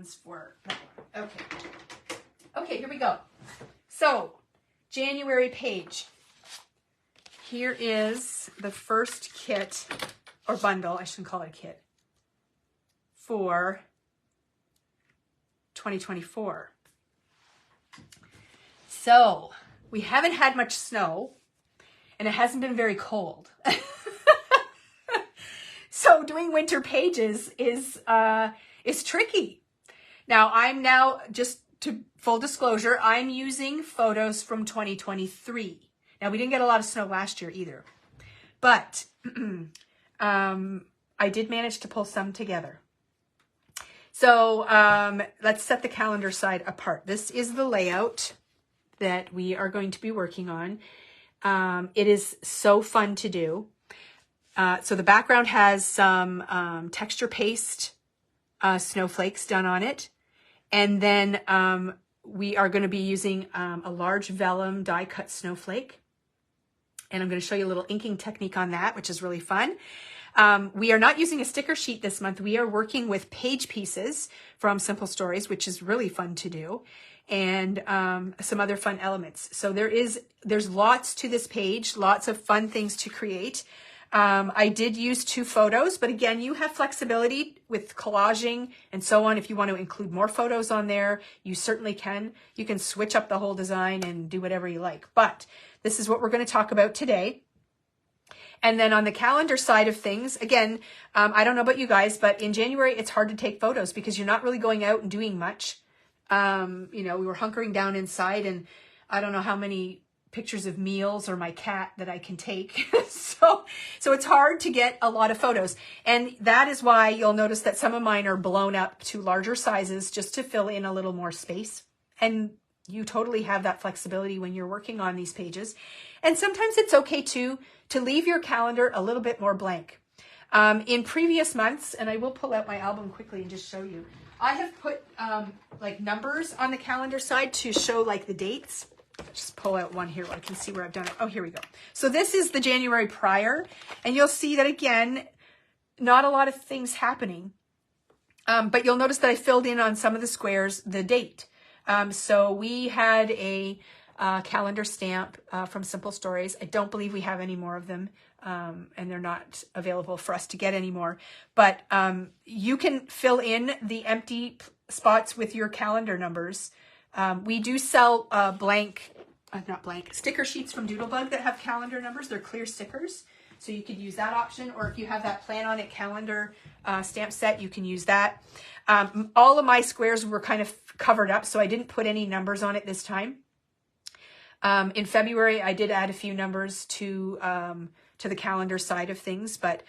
ones for that one. Okay. Okay, here we go. So, January page. Here is the first kit, or bundle, I shouldn't call it a kit, for 2024. So, we haven't had much snow, and it hasn't been very cold. So doing winter pages is tricky. Now, just to full disclosure, I'm using photos from 2023. Now, we didn't get a lot of snow last year either, but I did manage to pull some together. So let's set the calendar side apart. This is the layout that we are going to be working on. It is so fun to do. So the background has some texture paste snowflakes done on it. And then we are going to be using a large vellum die cut snowflake. And I'm going to show you a little inking technique on that, which is really fun. We are not using a sticker sheet this month. We are working with page pieces from Simple Stories, which is really fun to do, and some other fun elements. So there's lots to this page, lots of fun things to create. I did use 2 photos, but again, you have flexibility with collaging and so on. If you want to include more photos on there, you certainly can. You can switch up the whole design and do whatever you like. But this is what we're going to talk about today. And then on the calendar side of things, again, I don't know about you guys, but in January, it's hard to take photos because you're not really going out and doing much. We were hunkering down inside, and I don't know how many pictures of meals or my cat that I can take. So it's hard to get a lot of photos. And that is why you'll notice that some of mine are blown up to larger sizes just to fill in a little more space. And you totally have that flexibility when you're working on these pages. And sometimes it's okay to leave your calendar a little bit more blank. In previous months, and I will pull out my album quickly and just show you, I have put like numbers on the calendar side to show like the dates. Just pull out one here where I can see where I've done it. Oh, here we go. So this is the January prior, and you'll see that again, not a lot of things happening. But you'll notice that I filled in on some of the squares the date. So we had a calendar stamp from Simple Stories. I don't believe we have any more of them, and they're not available for us to get anymore. But you can fill in the empty spots with your calendar numbers. We do sell sticker sheets from Doodlebug that have calendar numbers. They're clear stickers. So you could use that option, or if you have that Plan On It calendar stamp set, you can use that. All of my squares were kind of covered up, so I didn't put any numbers on it this time. In February, I did add a few numbers to the calendar side of things, but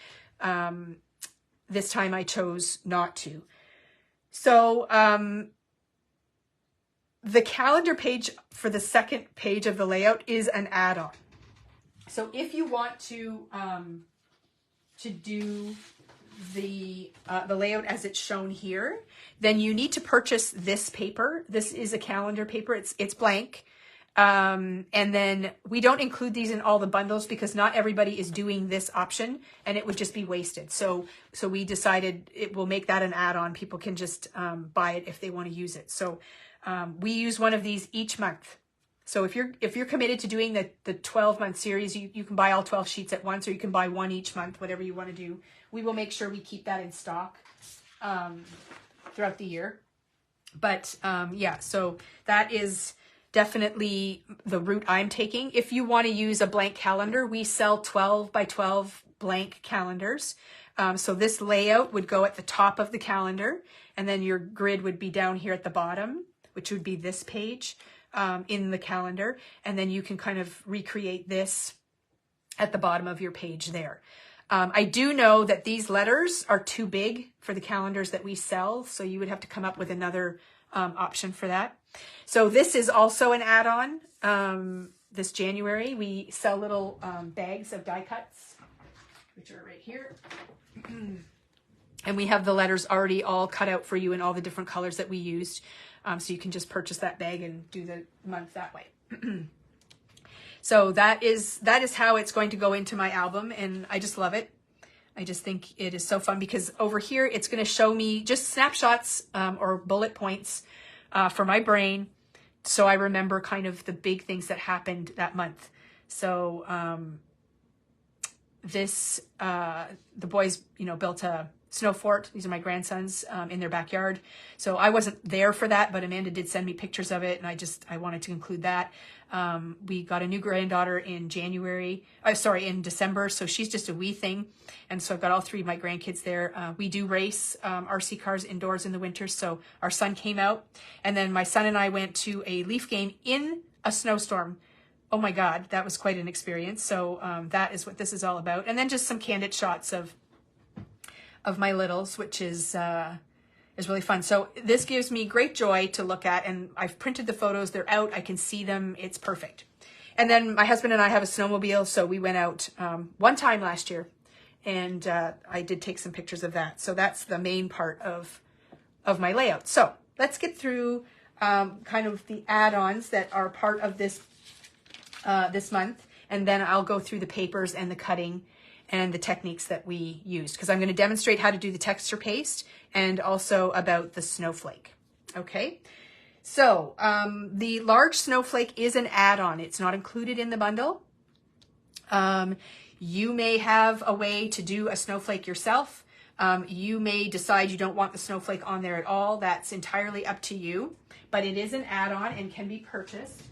this time I chose not to. So the calendar page for the second page of the layout is an add-on. So if you want to do the layout as it's shown here, then you need to purchase this paper. This is a calendar paper. It's blank. And then we don't include these in all the bundles because not everybody is doing this option, and it would just be wasted. So we decided it will make that an add-on. People can just buy it if they want to use it. So we use one of these each month. So if you're committed to doing the 12-month series, you can buy all 12 sheets at once, or you can buy one each month, whatever you want to do. We will make sure we keep that in stock throughout the year. But yeah, so that is definitely the route I'm taking. If you want to use a blank calendar, we sell 12 by 12 blank calendars. So this layout would go at the top of the calendar, and then your grid would be down here at the bottom, which would be this page in the calendar. And then you can kind of recreate this at the bottom of your page there. I do know that these letters are too big for the calendars that we sell, so you would have to come up with another option for that. So this is also an add-on. This January, we sell little bags of die cuts, which are right here. And we have the letters already all cut out for you in all the different colors that we used. So you can just purchase that bag and do the month that way. So that is how it's going to go into my album, and I just love it. I just think it is so fun because over here, it's going to show me just snapshots or bullet points for my brain. So I remember kind of the big things that happened that month. So the boys, built a snow fort. These are my grandsons in their backyard. So I wasn't there for that, but Amanda did send me pictures of it, and I wanted to include that. We got a new granddaughter in December. So she's just a wee thing. And so I've got all three of my grandkids there. We do race RC cars indoors in the winter. So our son came out, and then my son and I went to a Leaf game in a snowstorm. Oh my God, that was quite an experience. So that is what this is all about. And then just some candid shots of my littles, which is really fun. So this gives me great joy to look at, and I've printed the photos. They're out. I can see them. It's perfect. And then my husband and I have a snowmobile, so we went out one time last year, and I did take some pictures of that. So that's the main part of my layout. So let's get through kind of the add-ons that are part of this this month, and then I'll go through the papers and the cutting and the techniques that we used, because I'm going to demonstrate how to do the texture paste and also about the snowflake. Okay, so the large snowflake is an add-on. It's not included in the bundle. You may have a way to do a snowflake yourself. You may decide you don't want the snowflake on there at all. That's entirely up to you, but it is an add-on and can be purchased,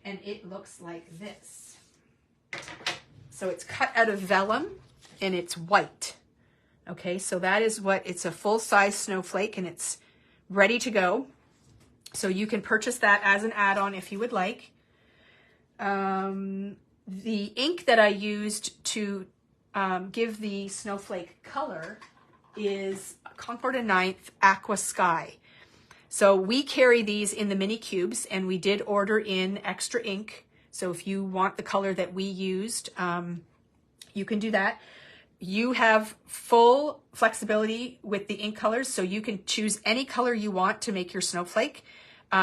and it looks like this. So it's cut out of vellum and it's white. Okay, so that is what, it's a full-size snowflake and it's ready to go. So you can purchase that as an add-on if you would like. The ink that I used to give the snowflake color is Concord and Ninth Aqua Sky. So we carry these in the mini cubes, and we did order in extra ink. So if you want the color that we used, you can do that. You have full flexibility with the ink colors, so you can choose any color you want to make your snowflake.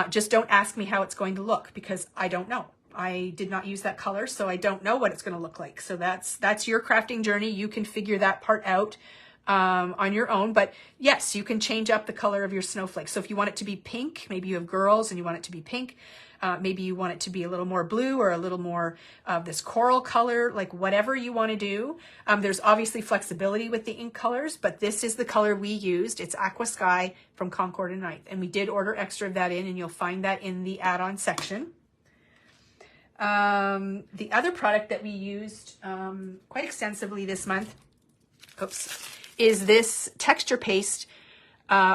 Just don't ask me how it's going to look, because I don't know. I did not use that color, so I don't know what it's going to look like. So that's your crafting journey. You can figure that part out on your own. But yes, you can change up the color of your snowflake. So if you want it to be pink, maybe you have girls and you want it to be pink. Maybe you want it to be a little more blue or a little more of this coral color, like whatever you want to do. There's obviously flexibility with the ink colors, but this is the color we used. It's Aqua Sky from Concord and Ninth. And we did order extra of that in, and you'll find that in the add-on section. The other product that we used quite extensively this month, is this texture paste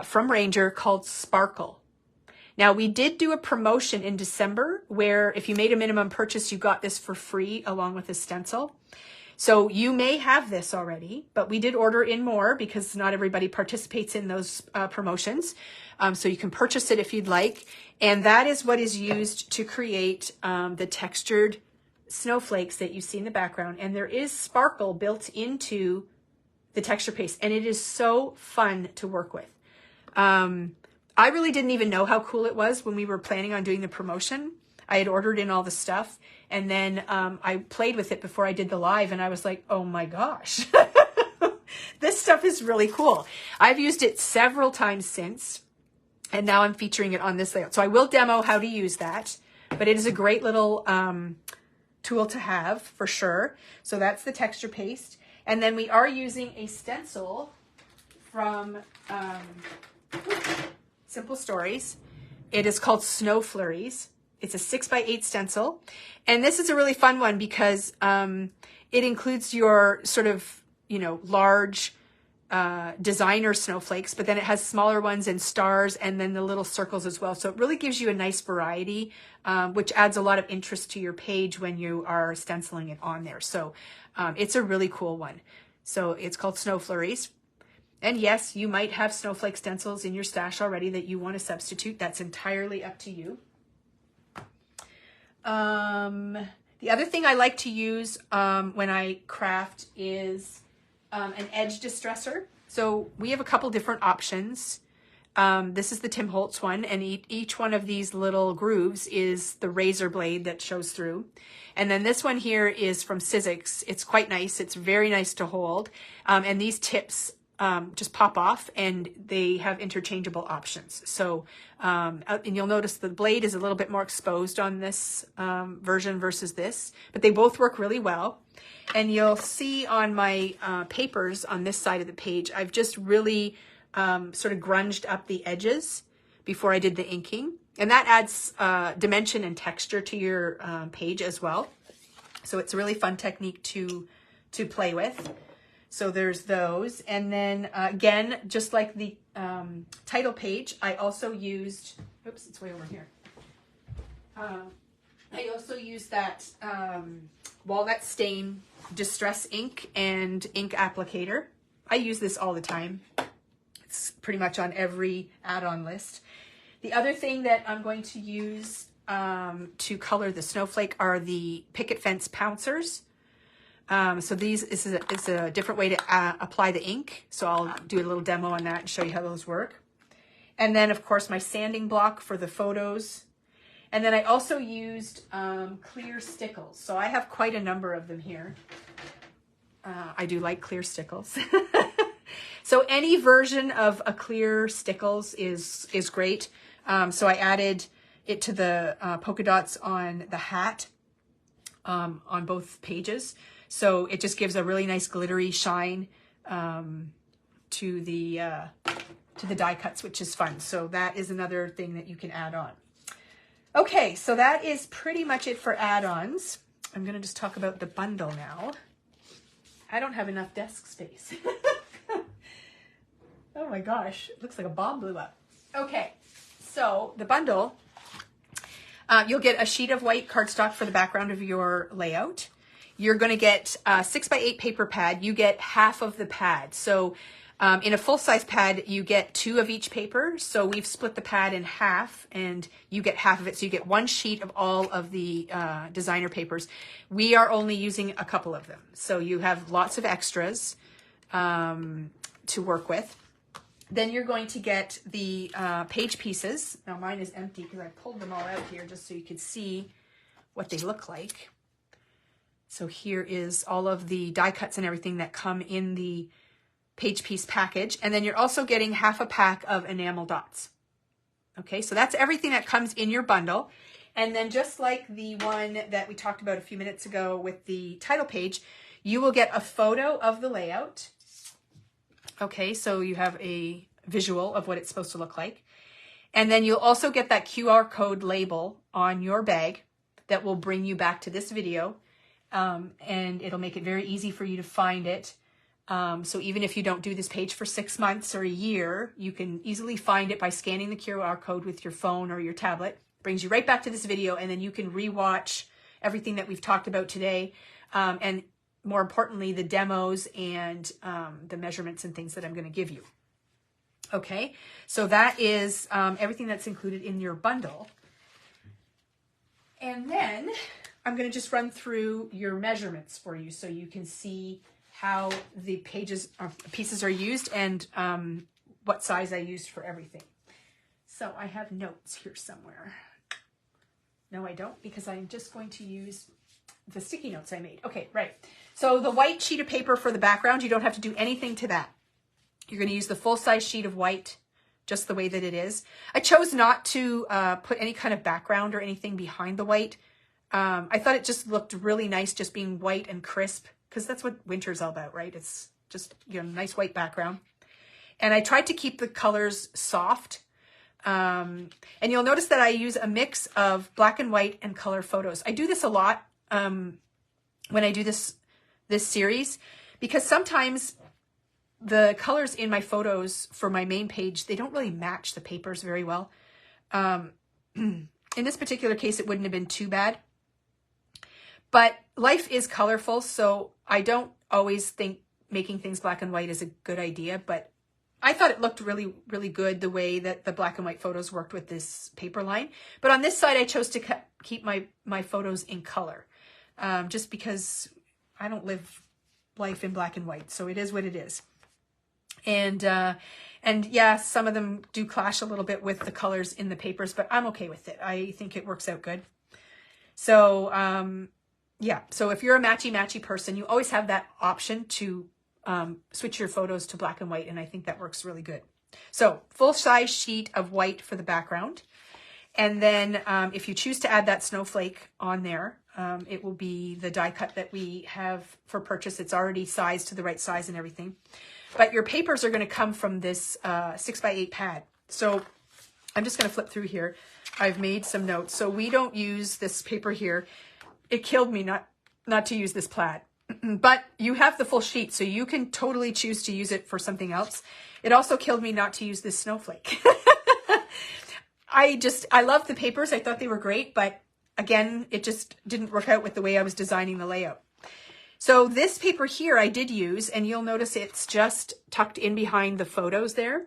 from Ranger called Sparkle. Now, we did do a promotion in December where if you made a minimum purchase, you got this for free along with a stencil. So you may have this already, but we did order in more because not everybody participates in those promotions. So you can purchase it if you'd like. And that is what is used to create the textured snowflakes that you see in the background. And there is sparkle built into the texture paste, and it is so fun to work with. I really didn't even know how cool it was when we were planning on doing the promotion. I had ordered in all the stuff, and then I played with it before I did the live, and I was like, oh my gosh, this stuff is really cool. I've used it several times since, and now I'm featuring it on this layout. So I will demo how to use that, but it is a great little tool to have for sure. So that's the texture paste. And then we are using a stencil from Simple Stories. It is called Snow Flurries. It's a 6x8 stencil. And this is a really fun one because it includes your sort of, large designer snowflakes, but then it has smaller ones and stars and then the little circles as well. So it really gives you a nice variety, which adds a lot of interest to your page when you are stenciling it on there. So it's a really cool one. So it's called Snow Flurries. And yes, you might have snowflake stencils in your stash already that you want to substitute. That's entirely up to you. The other thing I like to use when I craft is an edge distressor. So we have a couple different options. This is the Tim Holtz one, and each one of these little grooves is the razor blade that shows through. And then this one here is from Sizzix. It's quite nice. It's very nice to hold. And these tips just pop off, and they have interchangeable options. So, and you'll notice the blade is a little bit more exposed on this version versus this, but they both work really well. And you'll see on my papers on this side of the page, I've just really sort of grunged up the edges before I did the inking. And that adds dimension and texture to your page as well. So it's a really fun technique to play with. So there's those. And then again, just like the title page, I also used, oops, it's way over here. I also used that walnut stain distress ink and ink applicator. I use this all the time. It's pretty much on every add-on list. The other thing that I'm going to use to color the snowflake are the picket fence pouncers. So this is a different way to apply the ink. So I'll do a little demo on that and show you how those work. And then, of course, my sanding block for the photos. And then I also used clear stickles. So I have quite a number of them here. I do like clear stickles. So any version of a clear stickles is great. So I added it to the polka dots on the hat on both pages. So it just gives a really nice glittery shine to the die cuts, which is fun. So that is another thing that you can add on. Okay, so that is pretty much it for add-ons. I'm going to just talk about the bundle now. I don't have enough desk space. Oh my gosh, it looks like a bomb blew up. Okay, so the bundle, you'll get a sheet of white cardstock for the background of your layout. You're going to get a 6x8 paper pad. You get half of the pad. So in a full-size pad, you get 2 of each paper. So we've split the pad in half, and you get half of it. So you get 1 sheet of all of the designer papers. We are only using a couple of them. So you have lots of extras to work with. Then you're going to get the page pieces. Now mine is empty because I pulled them all out here just so you could see what they look like. So here is all of the die cuts and everything that come in the page piece package. And then you're also getting half a pack of enamel dots. Okay, so that's everything that comes in your bundle. And then just like the one that we talked about a few minutes ago with the title page, you will get a photo of the layout. Okay, so you have a visual of what it's supposed to look like. And then you'll also get that QR code label on your bag that will bring you back to this video. And it'll make it very easy for you to find it. So even if you don't do this page for 6 months or a year, you can easily find it by scanning the QR code with your phone or your tablet. It brings you right back to this video, and then you can rewatch everything that we've talked about today. And more importantly, the demos and the measurements and things that I'm going to give you. Okay, so that is everything that's included in your bundle. And then I'm going to just run through your measurements for you so you can see how the pieces are used and what size I used for everything. So I have notes here somewhere. No, I don't, because I'm just going to use the sticky notes I made. Okay, right. So the white sheet of paper for the background, you don't have to do anything to that. You're going to use the full-size sheet of white just the way that it is. I chose not to put any kind of background or anything behind the white. I thought it just looked really nice just being white and crisp, because that's what winter's all about, right? It's just, you know, nice white background. And I tried to keep the colors soft. And you'll notice that I use a mix of black and white and color photos. I do this a lot when I do this series, because sometimes the colors in my photos for my main page, they don't really match the papers very well. In this particular case, it wouldn't have been too bad. But life is colorful, so I don't always think making things black and white is a good idea, but I thought it looked really, really good the way that the black and white photos worked with this paper line. But on this side, I chose to keep my photos in color, just because I don't live life in black and white, so it is what it is. And And yeah, some of them do clash a little bit with the colors in the papers, but I'm okay with it. I think it works out good. So, yeah, so if you're a matchy-matchy person, you always have that option to switch your photos to black and white, and I think that works really good. So, full-size sheet of white for the background. And then if you choose to add that snowflake on there, it will be the die cut that we have for purchase. It's already sized to the right size and everything. But your papers are going to come from this 6x8 pad. So I'm just going to flip through here. I've made some notes. So we don't use this paper here. It killed me not to use this plaid. But you have the full sheet, so you can totally choose to use it for something else. It also killed me not to use this snowflake. I love the papers. I thought they were great, but again, it just didn't work out with the way I was designing the layout. So this paper here I did use, and you'll notice it's just tucked in behind the photos there.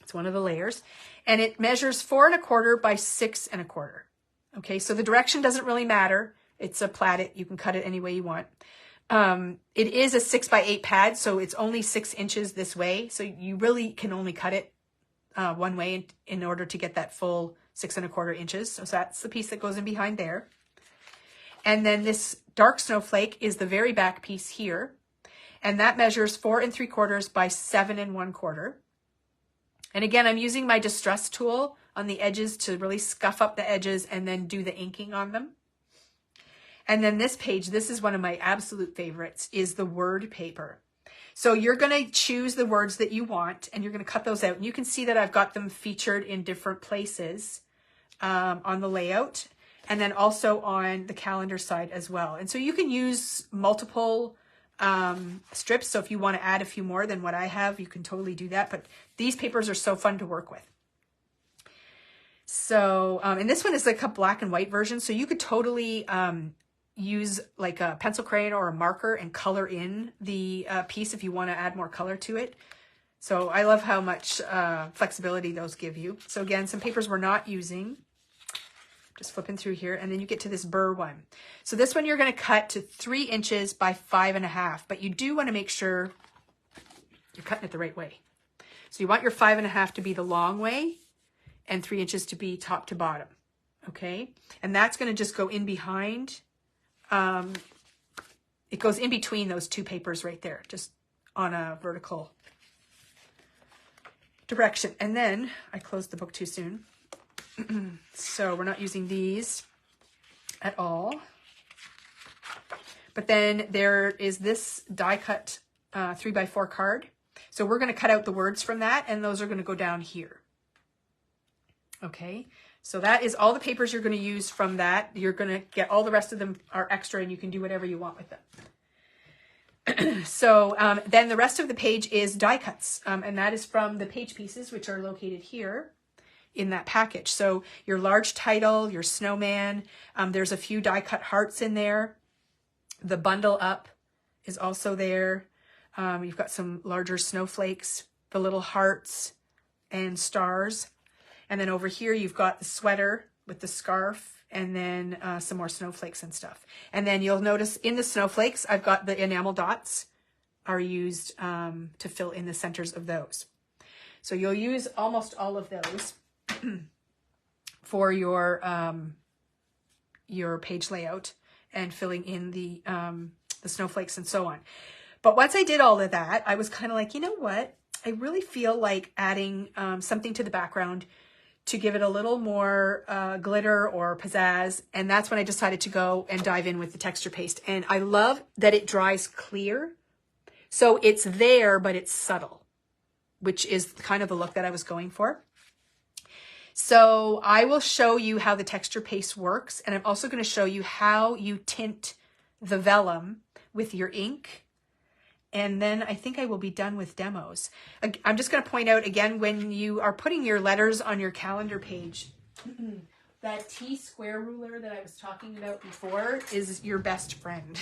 It's one of the layers, and it measures 4 1/4 by 6 1/4. Okay, so the direction doesn't really matter. It's a plaid. You can cut it any way you want. It is a 6x8 pad, so it's only 6 inches this way. So you really can only cut it one way in order to get that full 6 1/4 inches. So that's the piece that goes in behind there. And then this dark snowflake is the very back piece here. And that measures 4 3/4 by 7 1/4. And again, I'm using my distress tool on the edges to really scuff up the edges and then do the inking on them. And then this page, this is one of my absolute favorites, is the word paper. So you're going to choose the words that you want, and you're going to cut those out. And you can see that I've got them featured in different places on the layout, and then also on the calendar side as well. And so you can use multiple strips. So if you want to add a few more than what I have, you can totally do that. But these papers are so fun to work with. So, and this one is like a black and white version. So you could totally use like a pencil crayon or a marker and color in the piece if you want to add more color to it. So I love how much flexibility those give you. So again, some papers we're not using. Just flipping through here, and then you get to this burr one. So this one you're going to cut to 3 inches by 5 1/2, but you do want to make sure you're cutting it the right way. So you want your 5 1/2 to be the long way and 3 inches to be top to bottom. Okay, and that's going to just go in behind. It goes in between those two papers right there, just on a vertical direction. And then I closed the book too soon. So we're not using these at all. But then there is this die cut 3x4 card. So we're going to cut out the words from that, and those are going to go down here. Okay, so that is all the papers you're going to use from that. You're going to get all the rest of them are extra, and you can do whatever you want with them. So then the rest of the page is die cuts, and that is from the page pieces, which are located here in that package. So your large title, your snowman, there's a few die cut hearts in there. The bundle up is also there. You've got some larger snowflakes, the little hearts and stars. And then over here, you've got the sweater with the scarf, and then some more snowflakes and stuff. And then you'll notice in the snowflakes, I've got the enamel dots are used to fill in the centers of those. So you'll use almost all of those for your page layout and filling in the snowflakes and so on. But once I did all of that, I was kind of like, you know what? I really feel like adding something to the background to give it a little more glitter or pizzazz. And that's when I decided to go and dive in with the texture paste. And I love that it dries clear. So it's there, but it's subtle, which is kind of the look that I was going for. So I will show you how the texture paste works. And I'm also going to show you how you tint the vellum with your ink. And then I think I will be done with demos. I'm just going to point out again, when you are putting your letters on your calendar page, that T-square ruler that I was talking about before is your best friend.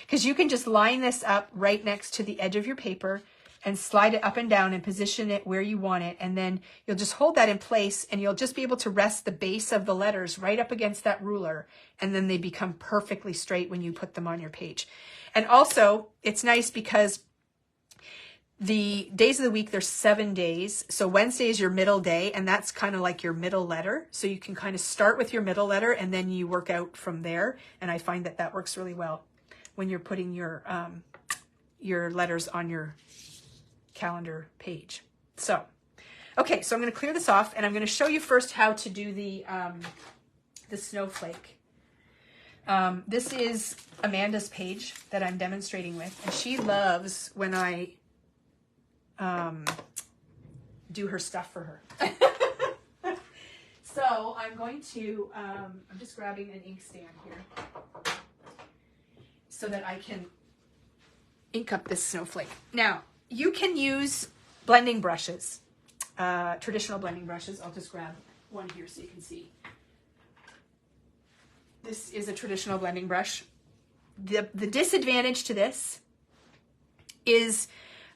Because you can just line this up right next to the edge of your paper and slide it up and down and position it where you want it. And then you'll just hold that in place, and you'll just be able to rest the base of the letters right up against that ruler. And then they become perfectly straight when you put them on your page. And also, it's nice because The days of the week, there's 7 days. So Wednesday is your middle day, and that's kind of like your middle letter. So you can kind of start with your middle letter and then you work out from there. And I find that that works really well when you're putting your letters on your calendar page. So, okay, so I'm going to clear this off, and I'm going to show you first how to do the snowflake. This is Amanda's page that I'm demonstrating with, and she loves when I do her stuff for her. So I'm going to, I'm just grabbing an ink stand here so that I can ink up this snowflake. Now, you can use blending brushes, traditional blending brushes. I'll just grab one here so you can see. This is a traditional blending brush. The disadvantage to this is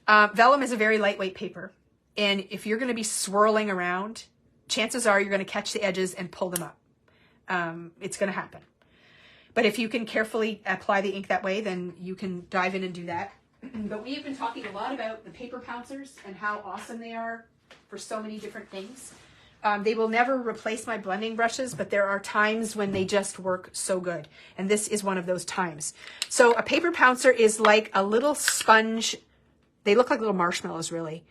vellum is a very lightweight paper. And if you're going to be swirling around, chances are you're going to catch the edges and pull them up. It's going to happen. But if you can carefully apply the ink that way, then you can dive in and do that. But we have been talking a lot about the paper pouncers and how awesome they are for so many different things. They will never replace my blending brushes, but there are times when they just work so good. And this is one of those times. So a paper pouncer is like a little sponge. They look like little marshmallows, really.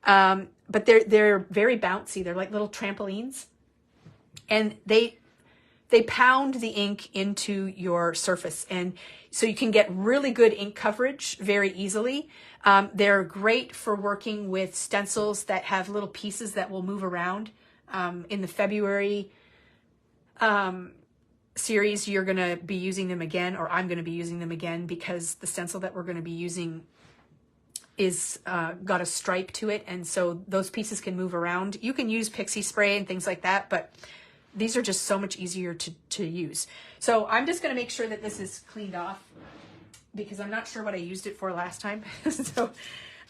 But they're very bouncy. They're like little trampolines. And they pound the ink into your surface. And so you can get really good ink coverage very easily. They're great for working with stencils that have little pieces that will move around. In the February series, you're going to be using them again, or I'm going to be using them again, because the stencil that we're going to be using is got a stripe to it, and so those pieces can move around. You can use pixie spray and things like that, but these are just so much easier to use. So I'm just going to make sure that this is cleaned off, because I'm not sure what I used it for last time. So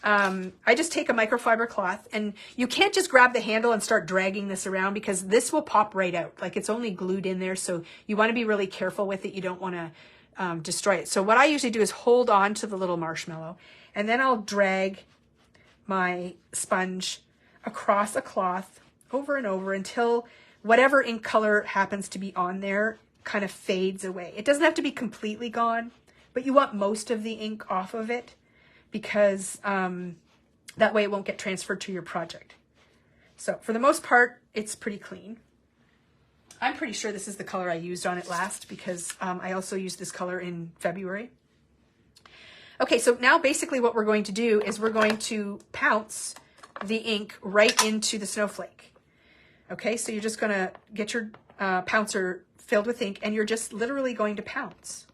I just take a microfiber cloth, and you can't just grab the handle and start dragging this around, because this will pop right out. Like, it's only glued in there, so you want to be really careful with it. You don't want to destroy it. So what I usually do is hold on to the little marshmallow, and then I'll drag my sponge across a cloth over and over until whatever ink color happens to be on there kind of fades away. It doesn't have to be completely gone, but you want most of the ink off of it, because that way it won't get transferred to your project. So for the most part, it's pretty clean. I'm pretty sure this is the color I used on it last, because I also used this color in February. Okay, so now basically what we're going to do is we're going to pounce the ink right into the snowflake. Okay, so you're just going to get your pouncer filled with ink, and you're just literally going to pounce.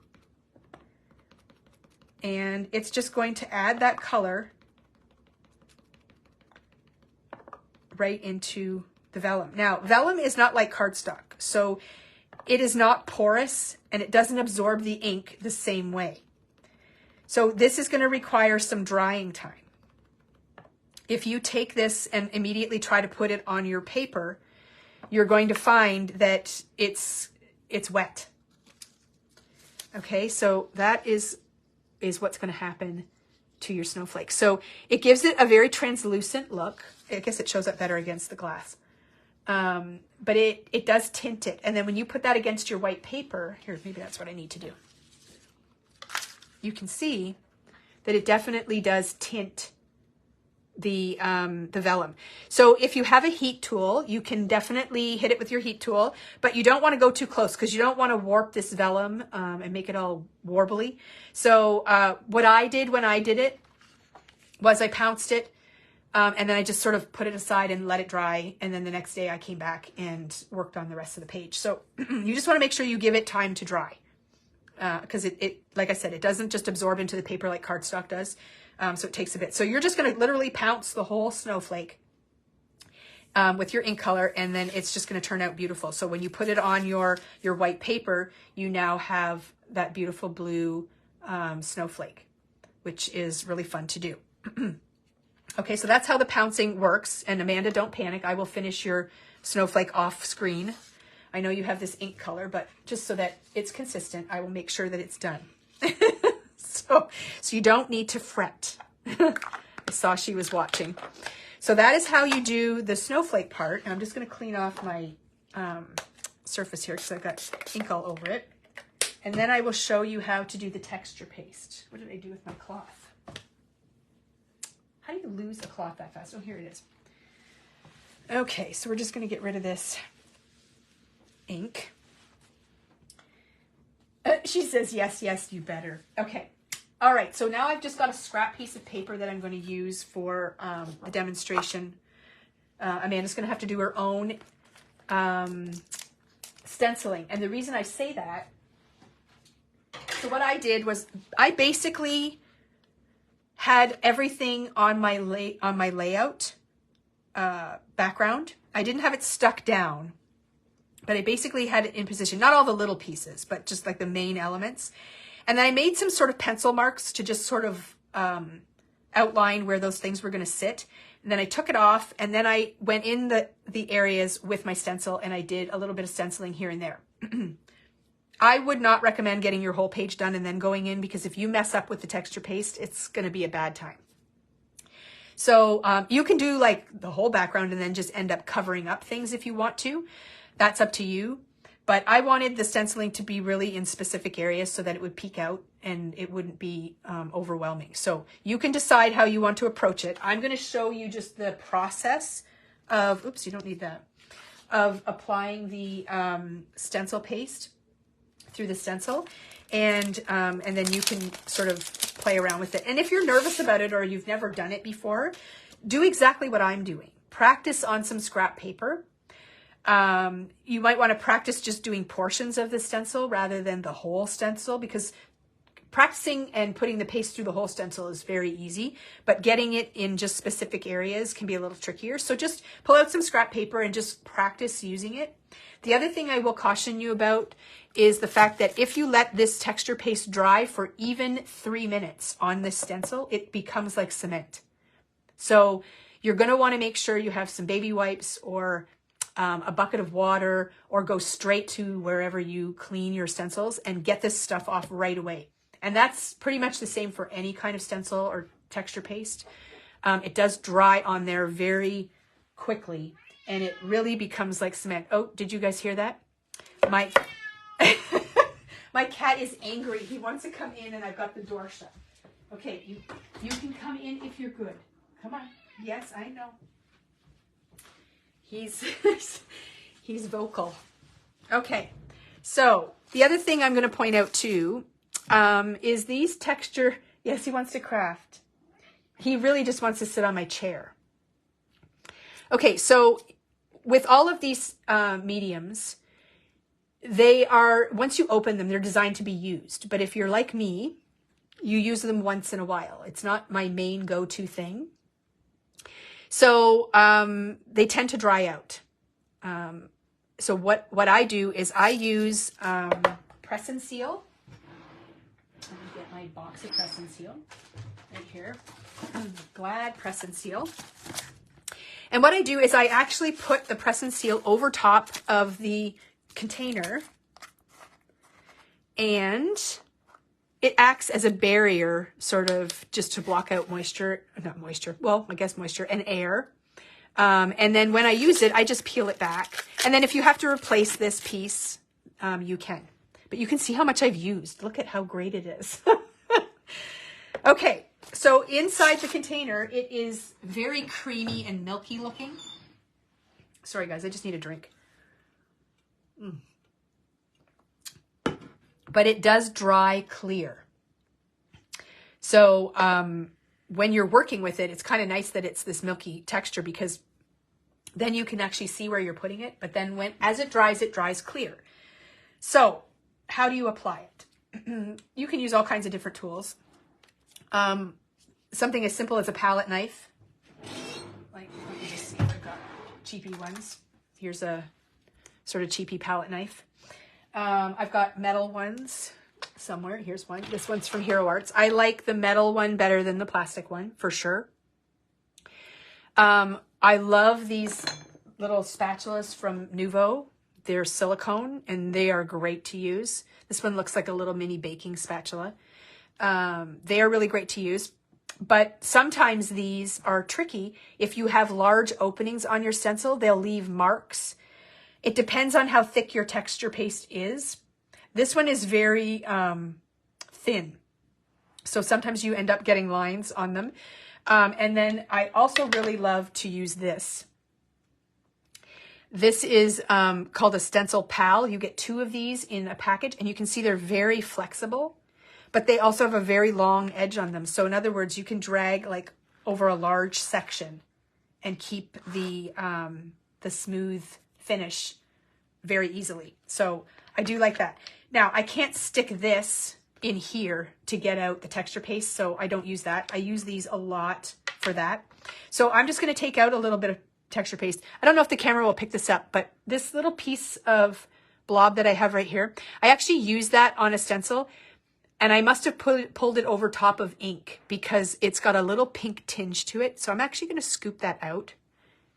And it's just going to add that color right into the vellum. Now, vellum is not like cardstock, so it is not porous, and it doesn't absorb the ink the same way. So this is going to require some drying time. If you take this and immediately try to put it on your paper, you're going to find that it's wet. Okay, so that is what's going to happen to your snowflake. So it gives it a very translucent look. I guess it shows up better against the glass. But it does tint it. And then when you put that against your white paper, here, maybe that's what I need to do. You can see that it definitely does tint the vellum. So if you have a heat tool, you can definitely hit it with your heat tool, but you don't want to go too close, because you don't want to warp this vellum and make it all warbly. So what I did when I did it was I pounced it, and then I just sort of put it aside and let it dry. And then the next day I came back and worked on the rest of the page. So you just want to make sure you give it time to dry. Because it, like I said, it doesn't just absorb into the paper like cardstock does. So it takes a bit. So you're just going to literally pounce the whole snowflake with your ink color, and then it's just going to turn out beautiful. So when you put it on your white paper, you now have that beautiful blue snowflake, which is really fun to do. Okay, so that's how the pouncing works. And Amanda, don't panic. I will finish your snowflake off screen. I know you have this ink color, but just so that it's consistent, I will make sure that it's done. So you don't need to fret. I saw she was watching. So that is how you do the snowflake part. And I'm just going to clean off my surface here because I've got ink all over it. And then I will show you how to do the texture paste. What did I do with my cloth? How do you lose a cloth that fast? Oh, here it is. Okay, so we're just going to get rid of this ink. She says, yes, yes, you better. Okay. All right, so now I've just got a scrap piece of paper that I'm going to use for the demonstration. Amanda's going to have to do her own stenciling. And the reason I say that, so what I did was I basically had everything on my layout background. I didn't have it stuck down, but I basically had it in position. Not all the little pieces, but just like the main elements. And then I made some sort of pencil marks to just sort of outline where those things were going to sit. And then I took it off, and then I went in the areas with my stencil, and I did a little bit of stenciling here and there. I would not recommend getting your whole page done and then going in, because if you mess up with the texture paste, it's going to be a bad time. So you can do like the whole background and then just end up covering up things if you want to. That's up to you. But I wanted the stenciling to be really in specific areas so that it would peek out and it wouldn't be overwhelming. So you can decide how you want to approach it. I'm going to show you just the process of, oops, you don't need that, of applying the stencil paste through the stencil. And then you can sort of play around with it. And if you're nervous about it or you've never done it before, do exactly what I'm doing. Practice on some scrap paper. You might want to practice just doing portions of the stencil rather than the whole stencil, because practicing and putting the paste through the whole stencil is very easy, but getting it in just specific areas can be a little trickier. So just pull out some scrap paper and just practice using it. The other thing I will caution you about is the fact that if you let this texture paste dry for even 3 minutes on this stencil, it becomes like cement. So you're going to want to make sure you have some baby wipes or a bucket of water, or go straight to wherever you clean your stencils and get this stuff off right away. And that's pretty much the same for any kind of stencil or texture paste. It does dry on there very quickly, and it really becomes like cement. Oh, did you guys hear that? My cat is angry. He wants to come in, and I've got the door shut. Okay, you can come in if you're good. Come on. Yes, I know. He's vocal. Okay, so the other thing I'm going to point out too is these texture. Yes, he wants to craft. He really just wants to sit on my chair. Okay, so with all of these mediums, they are, once you open them, they're designed to be used. But if you're like me, you use them once in a while. It's not my main go-to thing. So they tend to dry out. So what I do is I use press and seal. Let me get my box of press and seal right here. Glad press and seal. And what I do is I actually put the press and seal over top of the container, and it acts as a barrier, sort of just to block out moisture, not moisture, well, I guess moisture and air. And then when I use it, I just peel it back. And then if you have to replace this piece, you can. But you can see how much I've used. Look at how great it is. Okay, so inside the container, it is very creamy and milky looking. Sorry, guys, I just need a drink. But it does dry clear. So when you're working with it, it's kind of nice that it's this milky texture, because then you can actually see where you're putting it. But then as it dries clear. So how do you apply it? You can use all kinds of different tools. Something as simple as a palette knife. Like, let me just see if I've got cheapy ones. Here's a sort of cheapy palette knife. I've got metal ones somewhere. Here's one. This one's from Hero Arts. I like the metal one better than the plastic one, for sure. I love these little spatulas from Nuvo. They're silicone, and they are great to use. This one looks like a little mini baking spatula. They are really great to use. But sometimes these are tricky. If you have large openings on your stencil, they'll leave marks. It depends on how thick your texture paste is. This one is very thin. So sometimes you end up getting lines on them. And then I also really love to use this. This is called a Stencil Pal. You get 2 of these in a package, and you can see they're very flexible, but they also have a very long edge on them. So in other words, you can drag like over a large section and keep the smooth finish very easily. So I do like that. Now I can't stick this in here to get out the texture paste, so I don't use that. I use these a lot for that. So I'm just going to take out a little bit of texture paste. I don't know if the camera will pick this up, but this little piece of blob that I have right here, I actually use that on a stencil, and I must have pulled it over top of ink because it's got a little pink tinge to it. So I'm actually going to scoop that out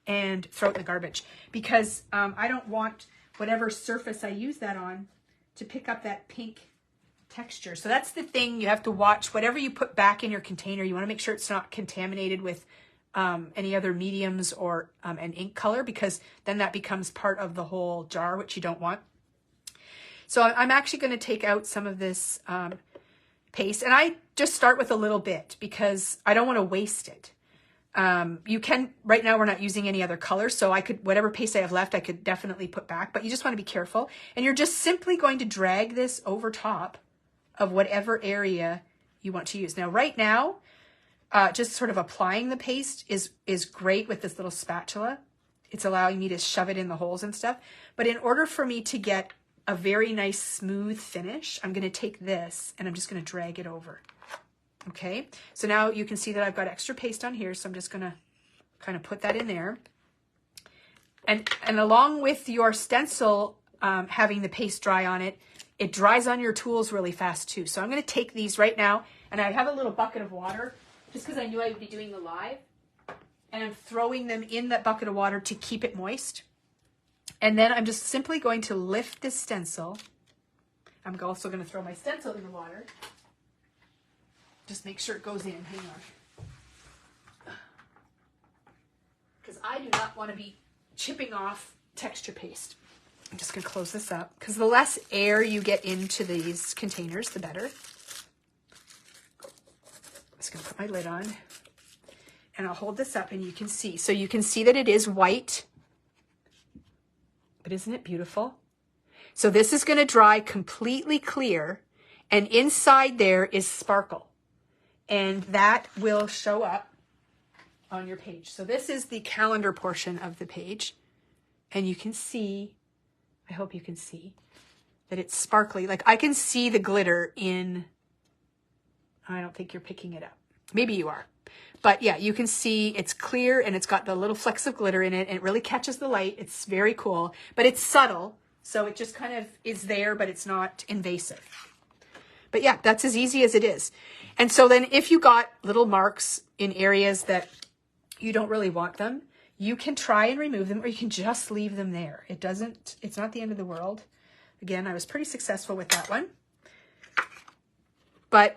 and throw it in the garbage because I don't want whatever surface I use that on to pick up that pink texture. So that's the thing. You have to watch whatever you put back in your container. You want to make sure it's not contaminated with any other mediums or an ink color, because then that becomes part of the whole jar, which you don't want. So I'm actually going to take out some of this paste, and I just start with a little bit because I don't want to waste it. You can, right now we're not using any other color, so I could, whatever paste I have left, I could definitely put back, but you just want to be careful. And you're just simply going to drag this over top of whatever area you want to use. Now, right now, just sort of applying the paste is great with this little spatula. It's allowing me to shove it in the holes and stuff. But in order for me to get a very nice smooth finish, I'm going to take this and I'm just going to drag it over. Okay, so now you can see that I've got extra paste on here, so I'm just going to kind of put that in there. And along with your stencil having the paste dry on it, it dries on your tools really fast too. So I'm going to take these right now, and I have a little bucket of water just because I knew I would be doing the live, and I'm throwing them in that bucket of water to keep it moist. And then I'm just simply going to lift this stencil. I'm also going to throw my stencil in the water. Just make sure it goes in. Hang on. Because I do not want to be chipping off texture paste. I'm just going to close this up because the less air you get into these containers, the better. I'm just going to put my lid on. And I'll hold this up and you can see. So you can see that it is white. But isn't it beautiful? So this is going to dry completely clear. And inside there is sparkle. And that will show up on your page. So this is the calendar portion of the page. And you can see, I hope you can see, that it's sparkly. Like I can see the glitter in, I don't think you're picking it up. Maybe you are. But yeah, you can see it's clear and it's got the little flecks of glitter in it. And it really catches the light. It's very cool. But it's subtle. So it just kind of is there, but it's not invasive. But yeah, that's as easy as it is. And so then if you got little marks in areas that you don't really want them, you can try and remove them, or you can just leave them there. It's not the end of the world. Again, I was pretty successful with that one. But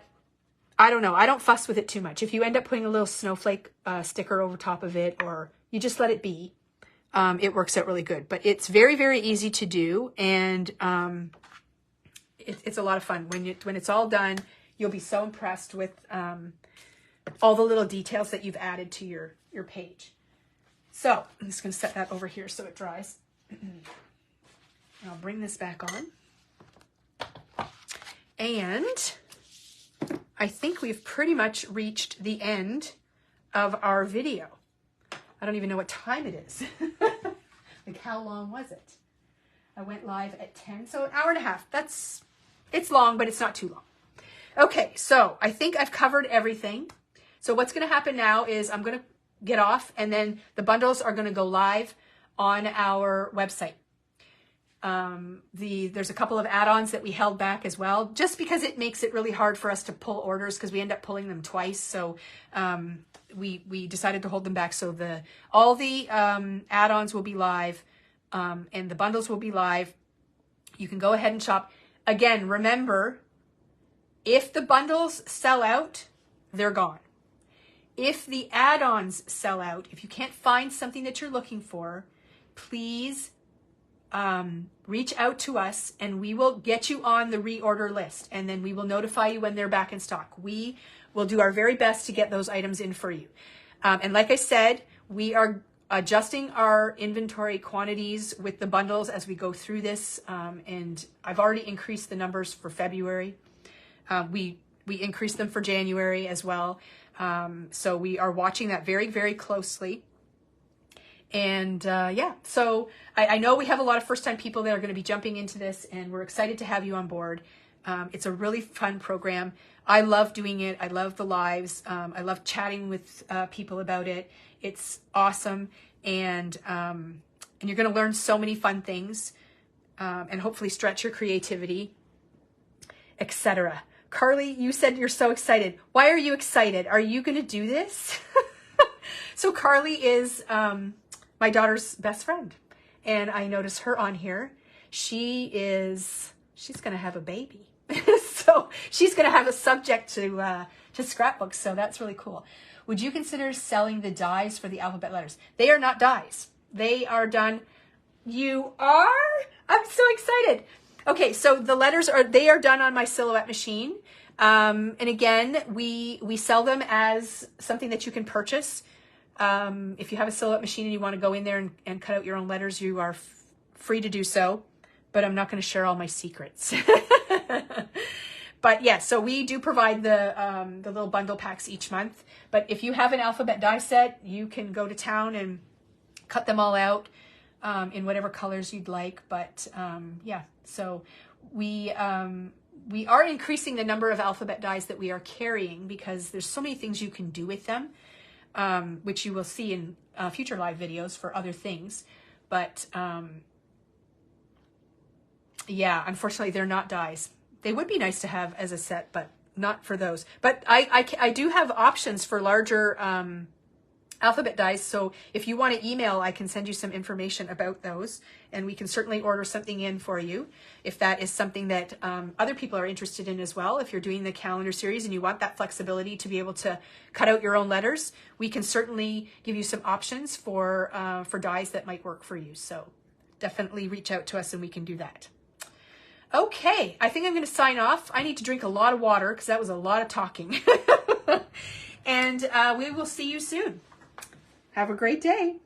I don't know. I don't fuss with it too much. If you end up putting a little snowflake sticker over top of it, or you just let it be, it works out really good. But it's very, very easy to do. And it's a lot of fun. When it's all done, you'll be so impressed with all the little details that you've added to your page. So I'm just going to set that over here so it dries. And I'll bring this back on. And I think we've pretty much reached the end of our video. I don't even know what time it is. Like, how long was it? I went live at 10, so an hour and a half. It's long, but it's not too long. Okay, so I think I've covered everything. So what's going to happen now is I'm going to get off, and then the bundles are going to go live on our website. There's a couple of add-ons that we held back as well, just because it makes it really hard for us to pull orders because we end up pulling them twice. So we decided to hold them back. So all the add-ons will be live, and the bundles will be live. You can go ahead and shop. Again, remember, if the bundles sell out, they're gone. If the add-ons sell out, if you can't find something that you're looking for, please reach out to us and we will get you on the reorder list, and then we will notify you when they're back in stock. We will do our very best to get those items in for you. And like I said, we are adjusting our inventory quantities with the bundles as we go through this. And I've already increased the numbers for February. We increased them for January as well. So we are watching that very, very closely. And yeah, so I know we have a lot of first-time people that are going to be jumping into this, and we're excited to have you on board. It's a really fun program. I love doing it. I love the lives. I love chatting with people about it. It's awesome, and you're going to learn so many fun things, and hopefully stretch your creativity, etc. Carly, you said you're so excited. Why are you excited? Are you going to do this? So Carly is my daughter's best friend, and I notice her on here. She's going to have a baby. So she's going to have a subject to scrapbooks. So that's really cool. Would you consider selling the dies for the alphabet letters? They are not dies. They are done. You are? I'm so excited. Okay, so the letters are done on my silhouette machine. And again, we sell them as something that you can purchase. If you have a silhouette machine and you want to go in there and cut out your own letters, you are free to do so. But I'm not going to share all my secrets. But yeah, so we do provide the little bundle packs each month. But if you have an alphabet die set, you can go to town and cut them all out in whatever colors you'd like. But yeah, so we are increasing the number of alphabet dies that we are carrying because there's so many things you can do with them, which you will see in future live videos for other things. But yeah, unfortunately, they're not dies. They would be nice to have as a set, but not for those. But I do have options for larger alphabet dies. So if you want to email, I can send you some information about those, and we can certainly order something in for you if that is something that other people are interested in as well. If you're doing the calendar series and you want that flexibility to be able to cut out your own letters, we can certainly give you some options for dies that might work for you. So definitely reach out to us and we can do that. Okay, I think I'm going to sign off. I need to drink a lot of water because that was a lot of talking. And we will see you soon. Have a great day.